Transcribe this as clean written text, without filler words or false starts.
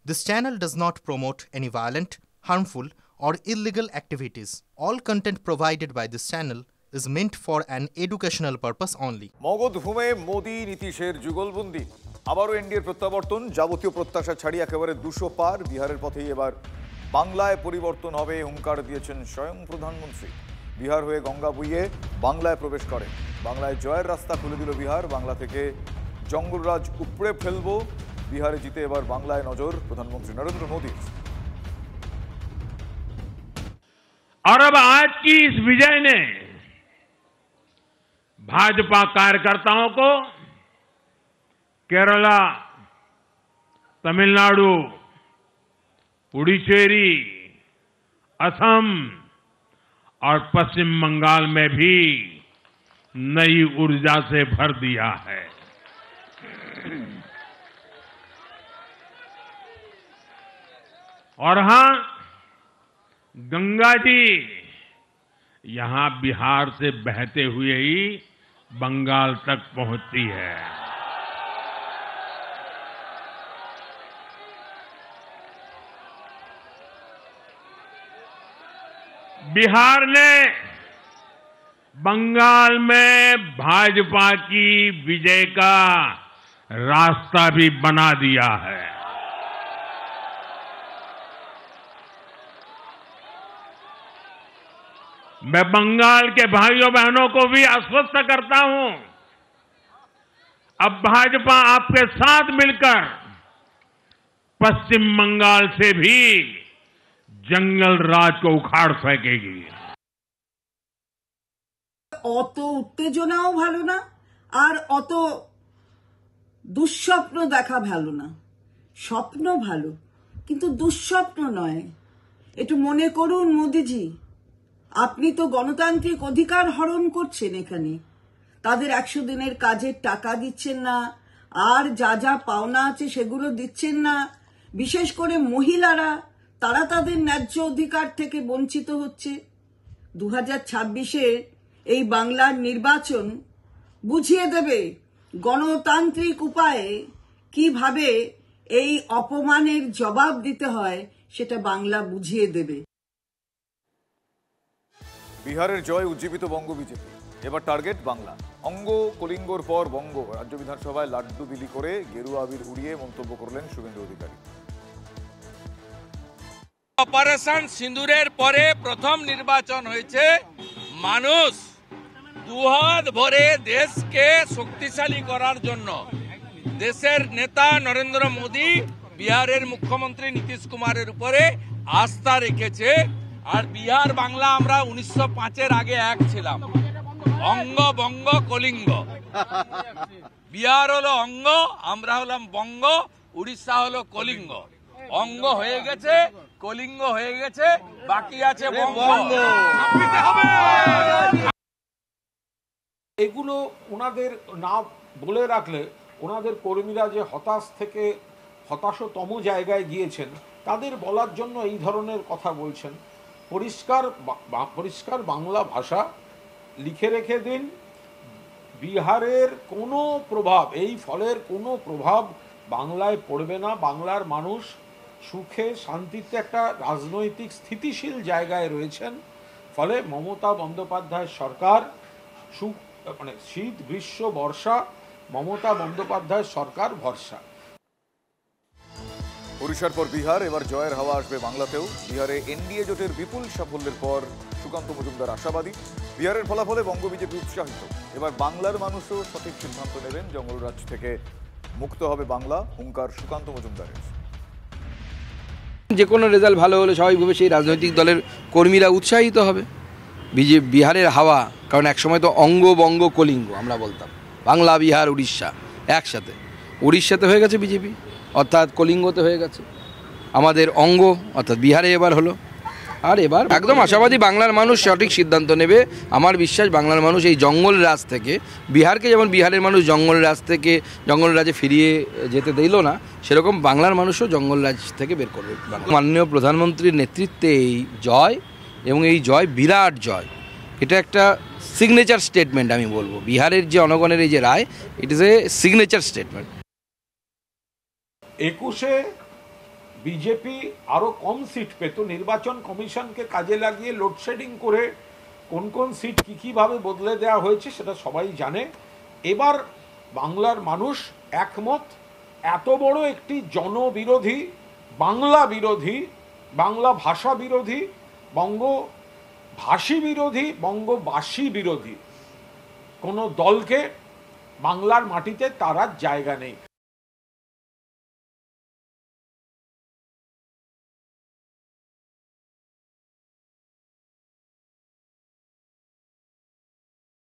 This channel does not promote any violent, harmful, or illegal activities. All content provided by this channel is meant for an educational purpose only. Magadha ভূমে Modi নীতিশের যুগলবন্দি আবারও এনডিএর প্রত্যাবর্তন যাবতীয় প্রত্যাশা ছাড়িয়ে একেবারে 200 পার বিহারের পথেই এবার বাংলায় পরিবর্তন হবে হুঙ্কার দিয়েছেন স্বয়ং প্রধানমন্ত্রী বিহার হয়ে গঙ্গা বইয়ে বাংলায় প্রবেশ করে বাংলায় জয়ের রাস্তা খুলে দিল বিহার বাংলা থেকে জঙ্গলরাজ উপড়ে ফেলবো बिहार जीते एबार बांग्लाय नजर प्रधानमंत्री नरेंद्र मोदी। और अब आज की इस विजय ने भाजपा कार्यकर्ताओं को केरला, तमिलनाडु, पुडुचेरी, असम और पश्चिम बंगाल में भी नई ऊर्जा से भर दिया है। और हां, गंगा जी यहां बिहार से बहते हुए ही बंगाल तक पहुंचती है। बिहार ने बंगाल में भाजपा की विजय का रास्ता भी बना दिया है। मैं बंगाल के भाइयों बहनों को भी आश्वस्त करता हूं, अब भाजपा आपके साथ मिलकर पश्चिम बंगाल से भी जंगल राज को उखाड़ फेंकेगी। অত উত্তেজনাও ভালো না আর অত দুঃস্বপ্ন দেখা ভালো না। স্বপ্ন ভালো কিন্তু দুঃস্বপ্ন নয়। একটু মনে করুন মোদিজি, আপনি তো গণতান্ত্রিক অধিকার হরণ করছেন। এখানে তাদের 100 দিনের কাজের টাকা দিচ্ছেন না, আর যা যা পাওনা আছে সেগুলো দিচ্ছেন না। বিশেষ করে মহিলারা, তারা তাদের ন্যায্য অধিকার থেকে বঞ্চিত হচ্ছে। 2026-এর এই বাংলার নির্বাচন বুঝিয়ে দেবে গণতান্ত্রিক উপায়ে কিভাবে এই অপমানের জবাব দিতে হয়, সেটা বাংলা বুঝিয়ে দেবে। বিহারের জয় উজ্জীবিত বঙ্গ বিজেপি, এবার টার্গেট বাংলা। অঙ্গ কলিঙ্গর পর বঙ্গ, রাজ্য বিধানসভায় লাড্ডু বিলি করে গেরুয়া আবির উড়িয়ে মন্তব্য করলেন শুভেন্দু অধিকারী। অপারেশন সিঁদুরের পরে প্রথম নির্বাচন হয়েছে। মানুষ দুহাত ভরে দেশকে শক্তিশালী করার জন্য দেশের নেতা নরেন্দ্র মোদী বিহারের মুখ্যমন্ত্রী নীতিশ কুমারের উপরে আস্থা রেখেছে। আর বিহার বাংলা আমরা 1905-এর আগে এক ছিলাম, অঙ্গ বঙ্গ কলিঙ্গ। বিহার হলো অঙ্গ, আমরা হলাম বঙ্গ, উড়িষ্যা হলো কলিঙ্গ। অঙ্গ হয়ে গেছে, কলিঙ্গ হয়ে গেছে, বাকি আছে বঙ্গ। এগুলো ওনাদের না বলে রাখলে ওনাদের কর্মীরা যে হতাশ থেকে হতাশতম জায়গায় গিয়েছেন, তাদের বলার জন্য এই ধরনের কথা বলছেন। পরিষ্কার বাংলা ভাষা লিখে রেখে দিন। বিহারের কোনো প্রভাব, এই ফলের কোনো প্রভাব বাংলায় পড়বে না। বাংলার মানুষ সুখে শান্তিতে একটা রাজনৈতিক স্থিতিশীল জায়গায় রয়েছেন। ফলে মমতা বন্দ্যোপাধ্যায়ের সরকার শীত গ্রীষ্ম বর্ষা, মমতা বন্দ্যোপাধ্যায়ের সরকার ভরসা। ওড়িশার পর বিহার, এবার জয়ের হাওয়া আসবে বাংলাতেও। বিহারে এনডিএ জোটের বিপুল সাফল্যের পর সুকান্ত মজুমদার আশাবাদী, বিহারের ফলাফলে বঙ্গ বিজেপি উৎসাহিত। এবার বাংলার মানুষও সঠিক সিদ্ধান্ত নেবেন, জঙ্গলরাজ থেকে মুক্ত হবে বাংলা, হুঙ্কার সুকান্ত মজুমদারের। যে কোনো রেজাল্ট ভালো হলে স্বাভাবিকভাবে সেই রাজনৈতিক দলের কর্মীরা উৎসাহিত হবে। বিহারের হাওয়া, কারণ একসময় তো অঙ্গ বঙ্গ কলিঙ্গ আমরা বলতাম, বাংলা বিহার উড়িষ্যা একসাথে। উড়িষ্যাতে হয়ে গেছে বিজেপি, অর্থাৎ কলিঙ্গতে হয়ে গেছে আমাদের অঙ্গ, অর্থাৎ বিহারে এবার হলো। আর এবার একদম আশাবাদী বাংলার মানুষ সঠিক সিদ্ধান্ত নেবে। আমার বিশ্বাস বাংলার মানুষ এই জঙ্গল রাজ থেকে, বিহারকে যেমন বিহারের মানুষ জঙ্গল রাজ থেকে জঙ্গল রাজে ফিরিয়ে যেতে দিল না, সেরকম বাংলার মানুষও জঙ্গল রাজ থেকে বের করবে। মাননীয় প্রধানমন্ত্রীর নেতৃত্বে এই জয়, এবং এই জয় বিরাট জয়। এটা একটা সিগনেচার স্টেটমেন্ট আমি বলবো। বিহারের যে জনগণের এই যে রায়, it is a signature statement. 21-এ বিজেপি আরও কম সিট পেত, নির্বাচন কমিশনকে কাজে লাগিয়ে লোডশেডিং করে কোন কোন সিট কীভাবে বদলে দেওয়া হয়েছে সেটা সবাই জানে। এবার বাংলার মানুষ একমত, এত বড় একটি জনবিরোধী, বাংলা বিরোধী, বাংলা ভাষা বিরোধী, বঙ্গভাষী বিরোধী, বঙ্গবাসী বিরোধী কোনো দলকে বাংলার মাটিতে তার জায়গা নেই।